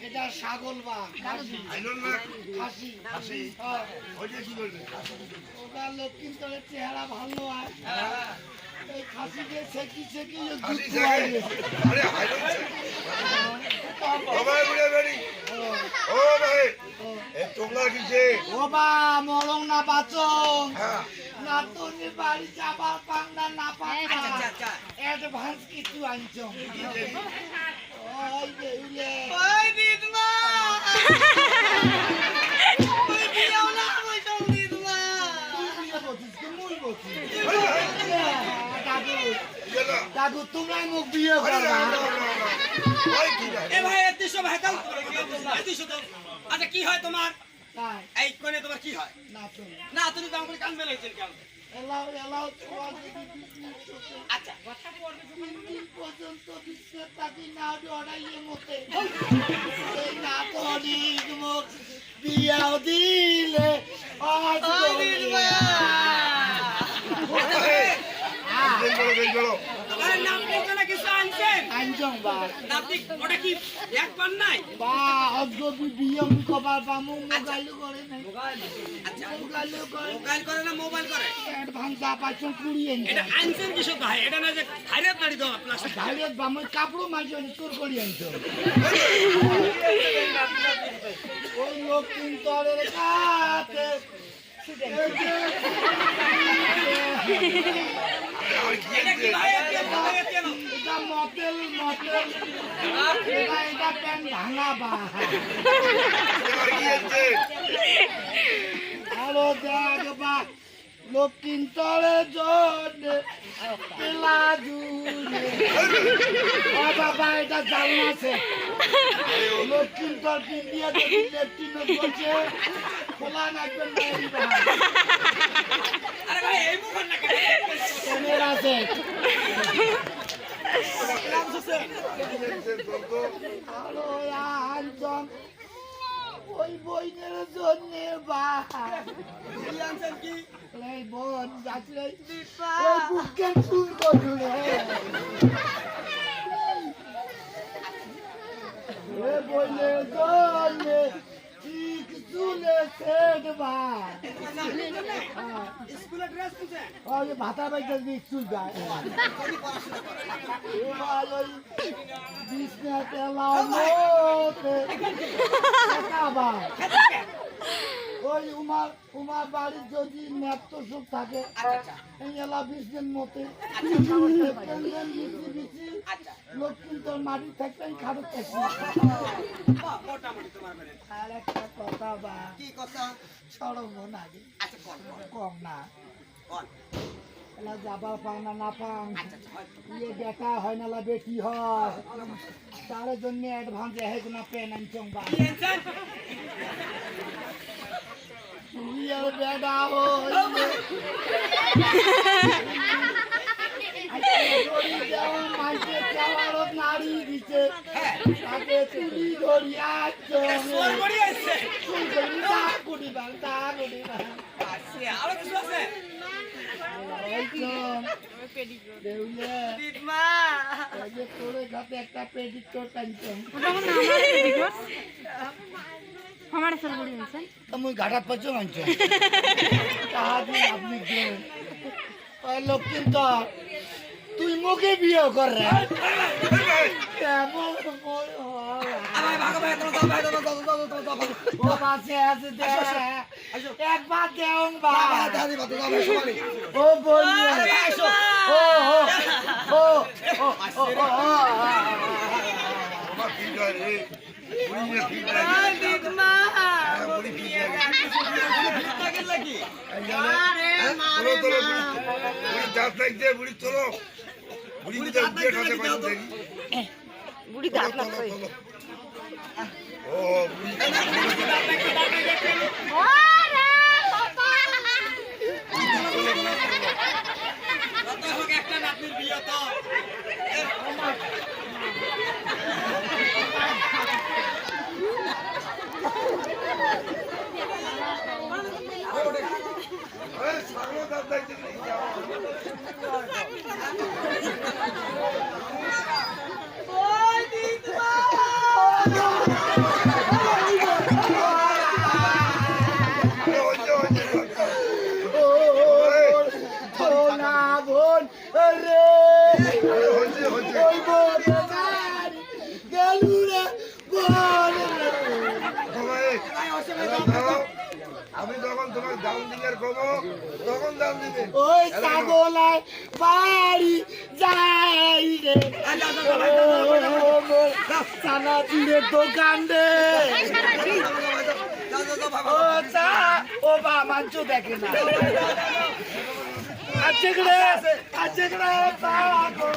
এটা ছাগল বা খাসি ওটা লক্ষ্মীন্তরের চেহারা ভালো হয় এই খাসিকে ছেকি ছেকি মরং না বাচং না তোর বাড়ি যাবার পাংনা না পাংনা অ্যাডভান্স কিছু আনছং ওই দেউলে ওই দিদমা ওই দিও না ওই তো দিদমা তুই বলছিস কি মুই বলছি দাদু তোমরা মুখ বিয়ে করো এ ভাই এতিশো ভাই দাও এতিশো দাও আচ্ছা কি হয় তোমার এই কোনে তোমার কি হয় না তুমি দাম করে কান মেলাইছেন কেন এলাও আচ্ছা কথা বলবে দিন পর্যন্ত বিশ্বের তাকি না ডরাইয়ে মতে এই না তো অনেক মুখ বিয়াও দিলে নাম বলতে না কিছু আনছেন আনজং বা আপনি ওটা কি এক পান নাই বা অগবি বিয়ম কবার বা মোবাইল করে নাই আচ্ছা মোবাইল করে না মোবাইল করে অ্যাডভান্স দা পাইছন 20 এনে এটা আনছেন কিছু ভাই এটা না যে খাইরাত নাড়ি দাও প্লাস্টিক ধাইরে বা মই কাপড় মাইছন তোর করি আনছো ওই লোক কিন্তরের কাছে এটা কি ভাই এটা মতেল এটা প্যান ভাঙা বা আরো দেখ বা লক্ষ্মীন্তরে জন্য পেলা জুড়ে ও বাবা এটা জানা আছে লক্ষ্মীন্তর ইন্ডিয়া যদি লেফটিনো বলছে খোলা নাকবেন না আরে ভাই এই মুখ না ক্যামেরা আছে আরো আনজন ওই বইনের জন্য বা কি এই বোন যাচ্ছে ওই বুকের ফুল করলে এ বইনের জন্য ঠিক চুলে সেট বা স্কুলে ড্রেস কিনছে ওই ভাতা বাইতে স্কুল যায় ওই বিছনাতে লামোতে কাবা ওই উমার বাড়ির যদি নেত্য সুখ থাকে এই এলা 20 দিন মতে লক্ষ্মীন্তর মাটি থাকতেন খাটো থাকতেন আর একটা কথা বা কি কথা সরব না আচ্ছা কম না এলা যাবার পাং না পাং ইয়ে বেটা হয় না বেটি হয় তার জন্য অ্যাডভান্স হেগুনা পেন আনছং বা আর বেটা নারী দিচ্ছে তাকে চুরি ধরিয়া একটা পেডিকোর টানছং हमारे सर बड़ी है मुझे घाटा पचो मानছো তাহাদি আপনি কে ওই লক্ষ্মীন্তর তুই মুখে বিয়ে কর রে কেমন মই আরে ভাগো ভাই তো দাও ও বাসে আছে দে একবার দেউন বা দাদি বাতো দাও সবাই ও বলি আসো ও ও ও ও কি করে বুড়ি না কি করে দিদমা বুড়ি কি করে লাগে লাগি তোলো তোলো বুড়ি দাঁত লাগছে বুড়ি তোলো বুড়ি তো উঠে খাতে পারে দেখি বুড়ি দাঁত না কই ও বুড়ি কত হোক একটা নাতনির বিয়ে তো আরে সাগর দাঁত লাগছে ওই দিদমা সোনা বোন রে ওই বোন গেলু রে বোন আমি যখন তোমার দাম দিনের কমো তখন দাম দিবে ওই ছাগলায় বাড়ি যাই রে সানা চিড়ে দোকান রে ও চা ও বা মাংস দেখে না আছে রে চা গো